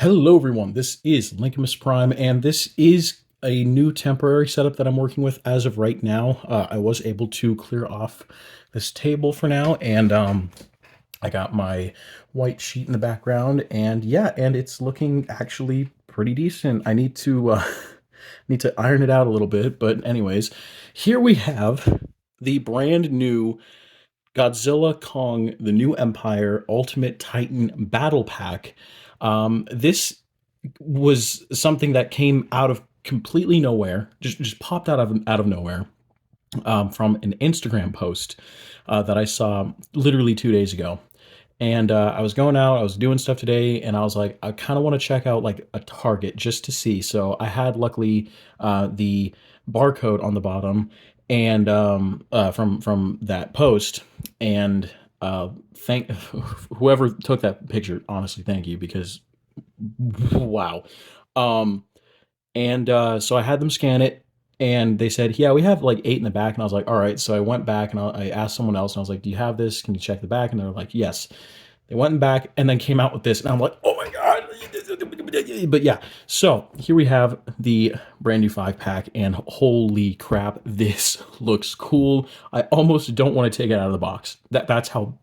Hello, everyone. This is Lincoln Prime, and this is a new temporary setup that I'm working with as of right now. I was able to clear off this table for now, and I got my white sheet in the background, and yeah, and it's looking actually pretty decent. I need to need to iron it out a little bit, but anyways, here we have the brand new Godzilla Kong: The New Empire Ultimate Titan Battle Pack. This was something that came out of completely nowhere, just popped out of nowhere, from an Instagram post that I saw literally 2 days ago. And I was going out, I was doing stuff today, and I was like, I kind of want to check out like a Target just to see. So I had luckily the barcode on the bottom, and from that post, and thank whoever took that picture. Honestly, thank you, because wow. Um, and so I had them scan it, and they said, "Yeah, we have like 8 in the back." And I was like, "All right." So I went back and I asked someone else, and I was like, "Do you have this? Can you check the back?" And they were like, "Yes." They went back and then came out with this, and I'm like, "Oh my god!" But yeah, so here we have the brand new 5 pack, and holy crap, this looks cool. I almost don't want to take it out of the box. That's how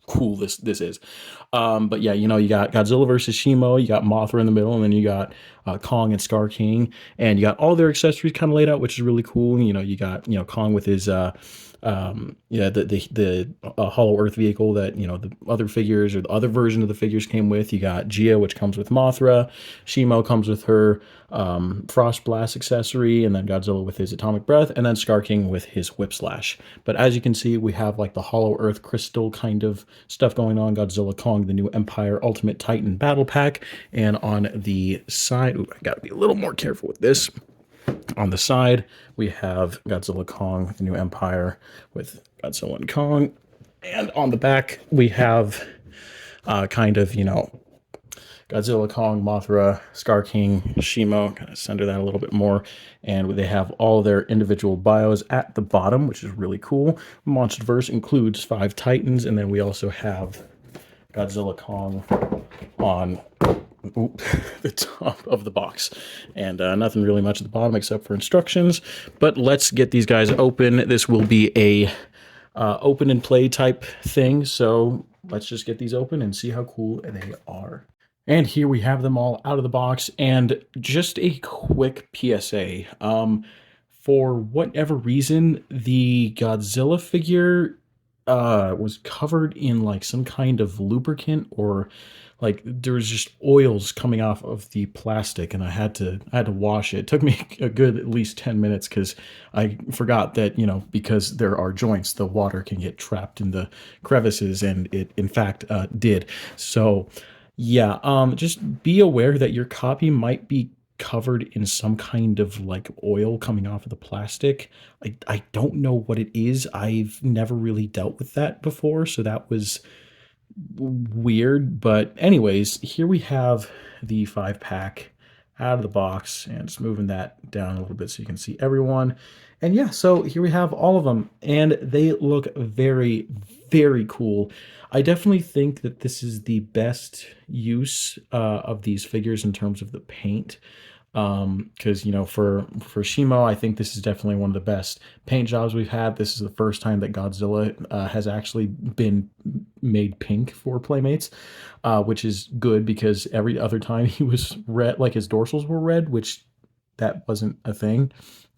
cool this is. But yeah, you got Godzilla versus Shima, you got Mothra in the middle, and then you got Kong and Scar King, and you got all their accessories kind of laid out, which is really cool. You got Kong with his yeah, the Hollow Earth vehicle that the other figures or the other version of the figures came with. You got Gia, which comes with Mothra. Shimo comes with her Frost Blast accessory, and then Godzilla with his Atomic Breath, and then Scar King with his Whip Slash. But as you can see, we have like the Hollow Earth crystal kind of stuff going on. Godzilla Kong: The New Empire Ultimate Titan Battle Pack, and on the side, ooh, I gotta be a little more careful with this. On the side, we have Godzilla Kong: The New Empire with Godzilla and Kong. And on the back, we have kind of, Godzilla, Kong, Mothra, Scar King, Shimo. Kind of center that a little bit more. And they have all their individual bios at the bottom, which is really cool. Monsterverse includes 5 Titans, and then we also have Godzilla Kong on the top of the box, and nothing really much at the bottom except for instructions. But let's get these guys open. This will be a open and play type thing, so let's just get these open and see how cool they are. And here we have them all out of the box. And just a quick PSA, for whatever reason, the Godzilla figure was covered in like some kind of lubricant, or like there was just oils coming off of the plastic, and I had to wash it. It took me a good at least 10 minutes, because I forgot that, because there are joints, the water can get trapped in the crevices, and it in fact did. So yeah, just be aware that your copy might be covered in some kind of like oil coming off of the plastic. I don't know what it is. I've never really dealt with that before, so that was weird. But anyways, here we have the 5 pack out of the box, and just moving that down a little bit so you can see everyone. And yeah, so here we have all of them, and they look very, very cool. I definitely think that this is the best use of these figures in terms of the paint. Because for Shimo, I think this is definitely one of the best paint jobs we've had. This is the first time that Godzilla has actually been made pink for Playmates, which is good, because every other time he was red, like his dorsals were red, which that wasn't a thing.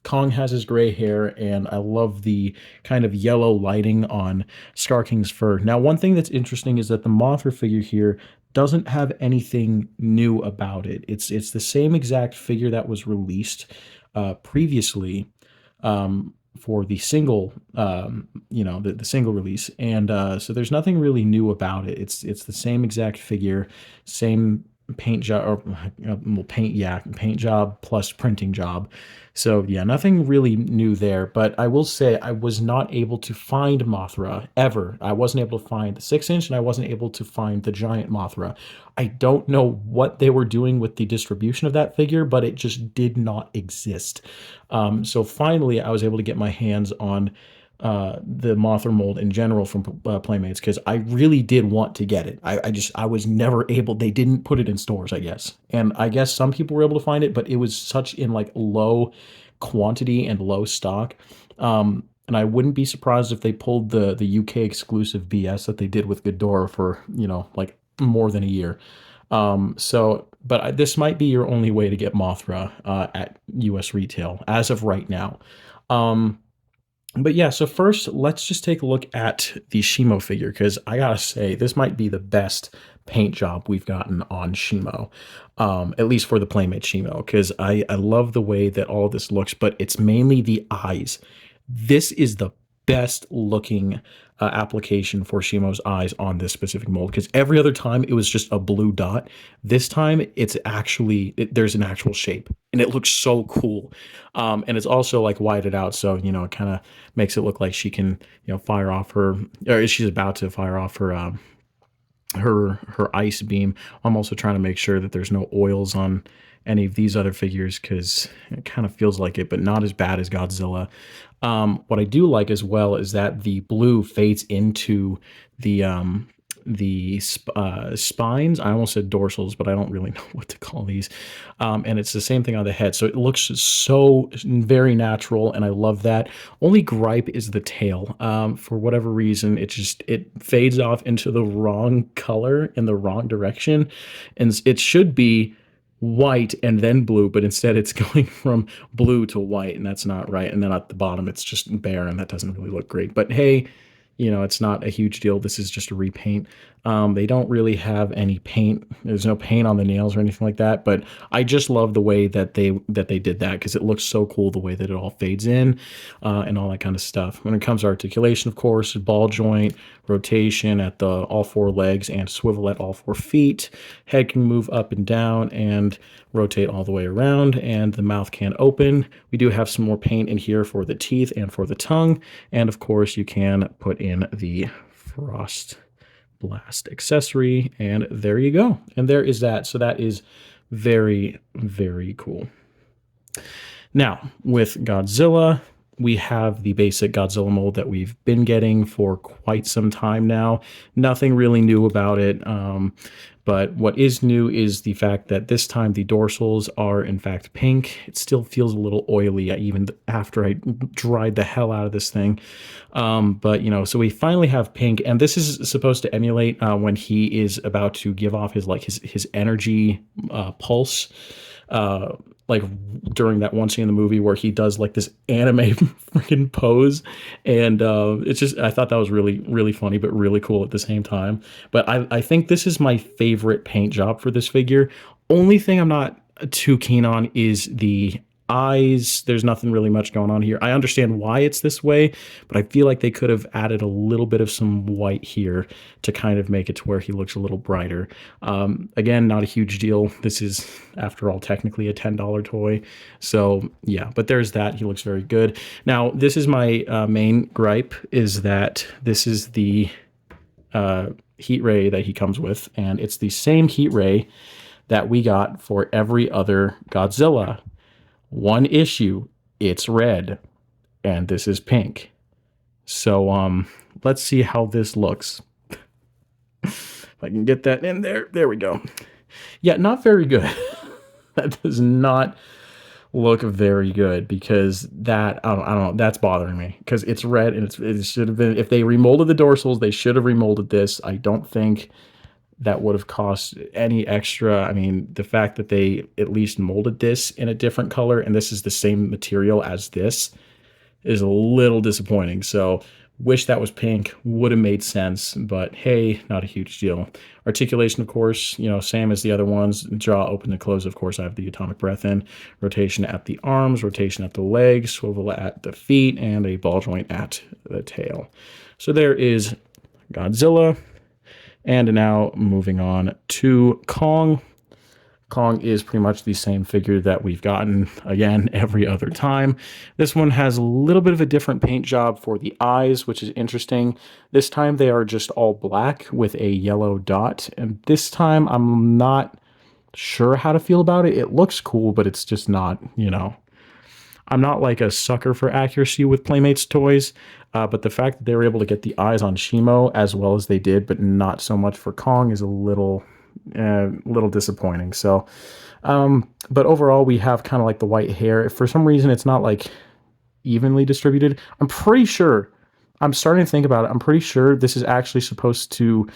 Kong has his gray hair, and I love the kind of yellow lighting on Scar King's fur. Now, one thing that's interesting is that the Mothra figure here doesn't have anything new about it. It's the same exact figure that was released previously, for the single, the single release, and so there's nothing really new about it. It's the same exact figure, same paint job, or paint job plus printing job. So yeah, nothing really new there. But I will say, I was not able to find Mothra ever. I wasn't able to find the 6-inch, and I wasn't able to find the giant Mothra. I don't know what they were doing with the distribution of that figure, but it just did not exist. So finally, I was able to get my hands on the Mothra mold in general from Playmates, because I really did want to get it. I was never able. They didn't put it in stores, I guess, and I guess some people were able to find it, but it was such in like low quantity and low stock. And I wouldn't be surprised if they pulled the UK exclusive BS that they did with Ghidorah for, like more than a year. This might be your only way to get Mothra at US retail as of right now. Um, but yeah, so first, let's just take a look at the Shimo figure, because I gotta say, this might be the best paint job we've gotten on Shimo, at least for the Playmate Shimo, because I love the way that all this looks, but it's mainly the eyes. This is the best looking application for Shimo's eyes on this specific mold, because every other time it was just a blue dot. This time it's actually there's an actual shape, and it looks so cool. And it's also like whited out, so it kind of makes it look like she can fire off her, or she's about to fire off her her ice beam. I'm also trying to make sure that there's no oils on any of these other figures, because it kind of feels like it, but not as bad as Godzilla. What I do like as well is that the blue fades into the spines. I almost said dorsals, but I don't really know what to call these. And it's the same thing on the head, so it looks so very natural, and I love that. Only gripe is the tail. For whatever reason, it fades off into the wrong color in the wrong direction, and it should be white and then blue, but instead it's going from blue to white, and that's not right. And then at the bottom it's just bare, and that doesn't really look great. But hey, it's not a huge deal. This is just a repaint. They don't really have any paint. There's no paint on the nails or anything like that, but I just love the way that they did that, because it looks so cool the way that it all fades in, and all that kind of stuff. When it comes to articulation, of course, ball joint, rotation at all four legs, and swivel at all 4 feet. Head can move up and down and rotate all the way around, and the mouth can open. We do have some more paint in here for the teeth and for the tongue, and of course you can put in the frost blast accessory, and there you go. And there is that. So that is very, very cool. Now, with Godzilla, we have the basic Godzilla mold that we've been getting for quite some time now. Nothing really new about it. But what is new is the fact that this time the dorsals are in fact pink. It still feels a little oily even after I dried the hell out of this thing. But so we finally have pink, and this is supposed to emulate when he is about to give off his energy pulse. Like during that one scene in the movie where he does like this anime freaking pose, and I thought that was really, really funny, but really cool at the same time. But I think this is my favorite paint job for this figure. Only thing I'm not too keen on is the eyes. There's nothing really much going on here. I understand why it's this way, but I feel like they could have added a little bit of some white here to kind of make it to where he looks a little brighter. Again, not a huge deal. This is, after all, technically a $10 toy. So yeah, but there's that. He looks very good. Now, this is my main gripe, is that this is the heat ray that he comes with, and it's the same heat ray that we got for every other Godzilla. One issue, it's red, and this is pink. So let's see how this looks. If I can get that in there. There we go. Yeah, not very good. That does not look very good, because that, I don't know, that's bothering me, because it's red, and it should have been, if they remolded the dorsals, they should have remolded this. I don't think that would have cost any extra. I mean, the fact that they at least molded this in a different color, and this is the same material as this, is a little disappointing. So wish that was pink, would have made sense, but hey, not a huge deal. Articulation, of course, same as the other ones. Jaw open and close, of course, I have the atomic breath in. Rotation at the arms, rotation at the legs, swivel at the feet, and a ball joint at the tail. So there is Godzilla. And now moving on to Kong. Kong is pretty much the same figure that we've gotten, again, every other time. This one has a little bit of a different paint job for the eyes, which is interesting. This time they are just all black with a yellow dot. And this time I'm not sure how to feel about it. It looks cool, but it's just not, I'm not like a sucker for accuracy with Playmates toys, but the fact that they were able to get the eyes on Shimo as well as they did, but not so much for Kong, is a little disappointing. So, but overall, we have kind of like the white hair. For some reason, it's not like evenly distributed. I'm pretty sure. I'm starting to think about it. I'm pretty sure this is actually supposed to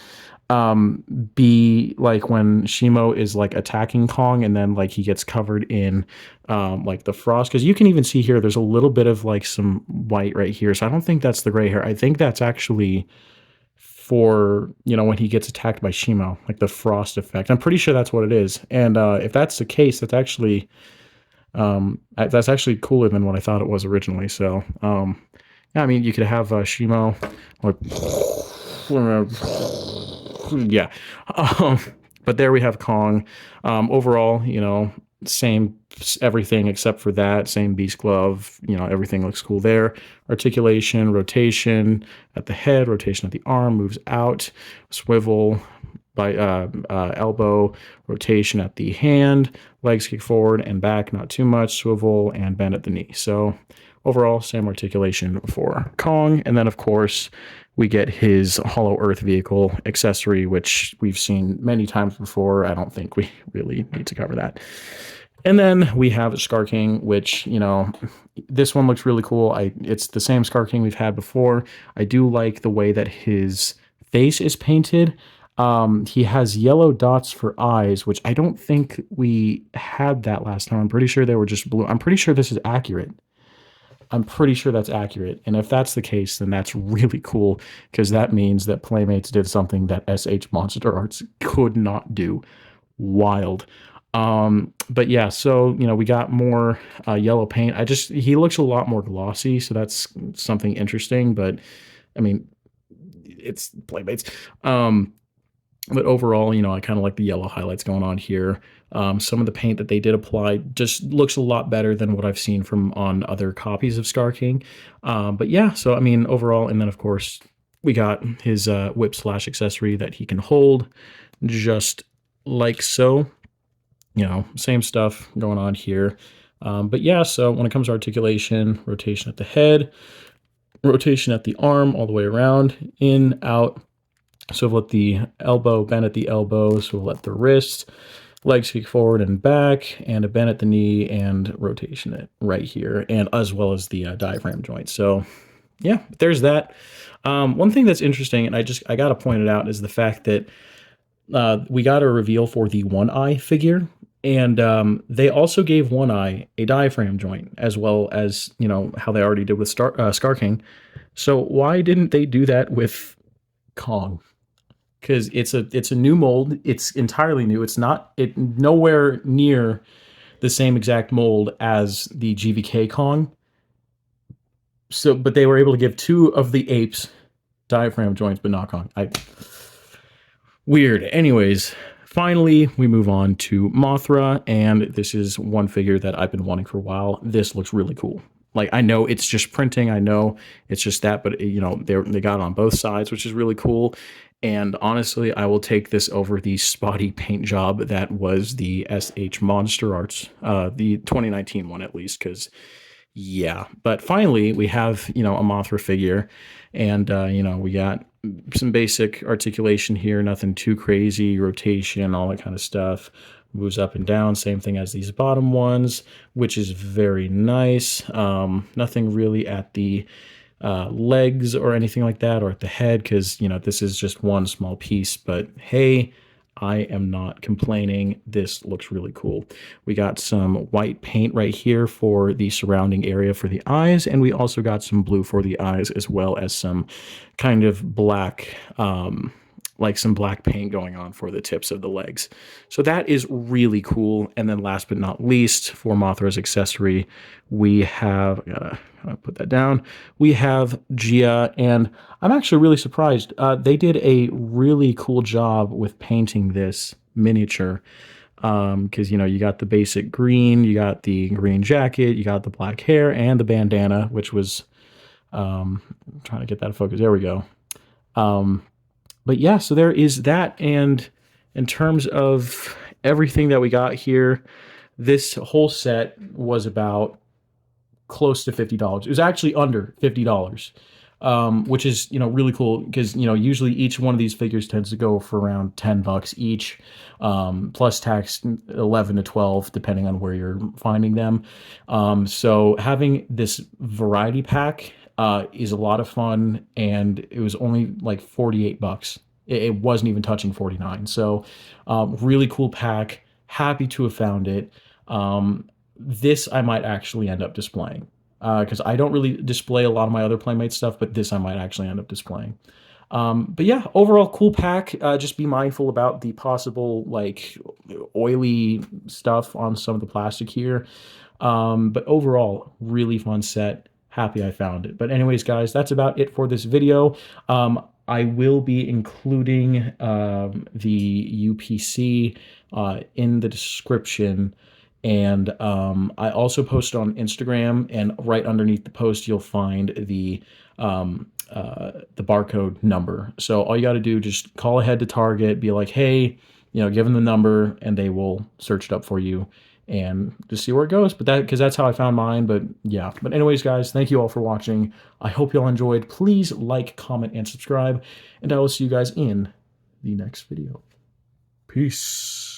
be like when Shimo is like attacking Kong and then like he gets covered in like the frost, because you can even see here there's a little bit of like some white right here, so I don't think that's the gray hair. I think that's actually for, you know, when he gets attacked by Shimo, like the frost effect. I'm pretty sure that's what it is, and if that's the case, that's actually cooler than what I thought it was originally. So yeah, I mean, you could have Shimo like yeah. Um, but there we have Kong. Overall, you know, same everything except for that. Same beast glove. You know, everything looks cool there. Articulation, rotation at the head, rotation at the arm, moves out, swivel by elbow, rotation at the hand, legs kick forward and back, not too much, swivel and bend at the knee. So overall, same articulation for Kong. And then, of course, we get his Hollow Earth vehicle accessory, which we've seen many times before. I don't think we really need to cover that. And then we have Scar King, which, you know, this one looks really cool. It's the same Scar King we've had before. I do like the way that his face is painted. He has yellow dots for eyes, which I don't think we had that last time. I'm pretty sure they were just blue. I'm pretty sure this is accurate. I'm pretty sure that's accurate. And if that's the case, then that's really cool, because that means that Playmates did something that SH Monster Arts could not do. Wild. But yeah, so, you know, we got more yellow paint. He looks a lot more glossy, so that's something interesting. But I mean, it's Playmates. But overall, you know, I kind of like the yellow highlights going on here. Some of the paint that they did apply just looks a lot better than what I've seen from on other copies of Scar King. But yeah, so I mean, overall, and then of course, we got his whip slash accessory that he can hold just like so. You know, same stuff going on here. But yeah, so when it comes to articulation, rotation at the head, rotation at the arm, all the way around, in, out, swivel at the elbow, bend at the elbow, swivel at the wrist, legs kick forward and back, and a bend at the knee, and rotation it right here, and as well as the diaphragm joint. So yeah, there's that. One thing that's interesting, and I gotta point it out, is the fact that we got a reveal for the One Eye figure, and they also gave One Eye a diaphragm joint, as well as, you know, how they already did with Scar King. So why didn't they do that with Kong? Because it's a new mold. It's entirely new. It's nowhere near the same exact mold as the GVK Kong. So, but they were able to give two of the apes diaphragm joints, but not Kong. Weird. Anyways, finally we move on to Mothra, and this is one figure that I've been wanting for a while. This looks really cool. Like, I know it's just printing, I know it's just that, but you know, they got it on both sides, which is really cool. And honestly, I will take this over the spotty paint job that was the SH Monster Arts, the 2019 one at least, because yeah. But finally, we have, you know, a Mothra figure, and you know, we got some basic articulation here, nothing too crazy, rotation, all that kind of stuff. Moves up and down, same thing as these bottom ones, which is very nice. Nothing really at the legs or anything like that, or at the head, because, you know, this is just one small piece. But hey, I am not complaining. This looks really cool. We got some white paint right here for the surrounding area for the eyes, and we also got some blue for the eyes, as well as some kind of black, like some black paint going on for the tips of the legs. So that is really cool. And then last but not least, for Mothra's accessory, we have, I'll put that down, we have Gia, and I'm actually really surprised. They did a really cool job with painting this miniature, because, you know, you got the basic green, you got the green jacket, you got the black hair, and the bandana, which was, I'm trying to get that focus, there we go. But yeah, so there is that, and in terms of everything that we got here, this whole set was about close to $50. It was actually under $50. Which is, really cool because, usually each one of these figures tends to go for around $10 each, plus tax 11 to 12, depending on where you're finding them. So having this variety pack, is a lot of fun, and it was only like $48. It wasn't even touching 49. So, really cool pack. Happy to have found it. This I might actually end up displaying because I don't really display a lot of my other Playmate stuff, but this I might actually end up displaying. But yeah, overall cool pack. Just be mindful about the possible like oily stuff on some of the plastic here. But overall, really fun set. Happy I found it. But anyways, guys, that's about it for this video. I will be including the UPC in the description. And I also posted on Instagram, and right underneath the post, you'll find the barcode number. So all you got to do, just call ahead to Target, be like, hey, give them the number, and they will search it up for you and just see where it goes. But because that's how I found mine. But yeah. But anyways, guys, thank you all for watching. I hope you all enjoyed. Please like, comment, and subscribe, and I will see you guys in the next video. Peace.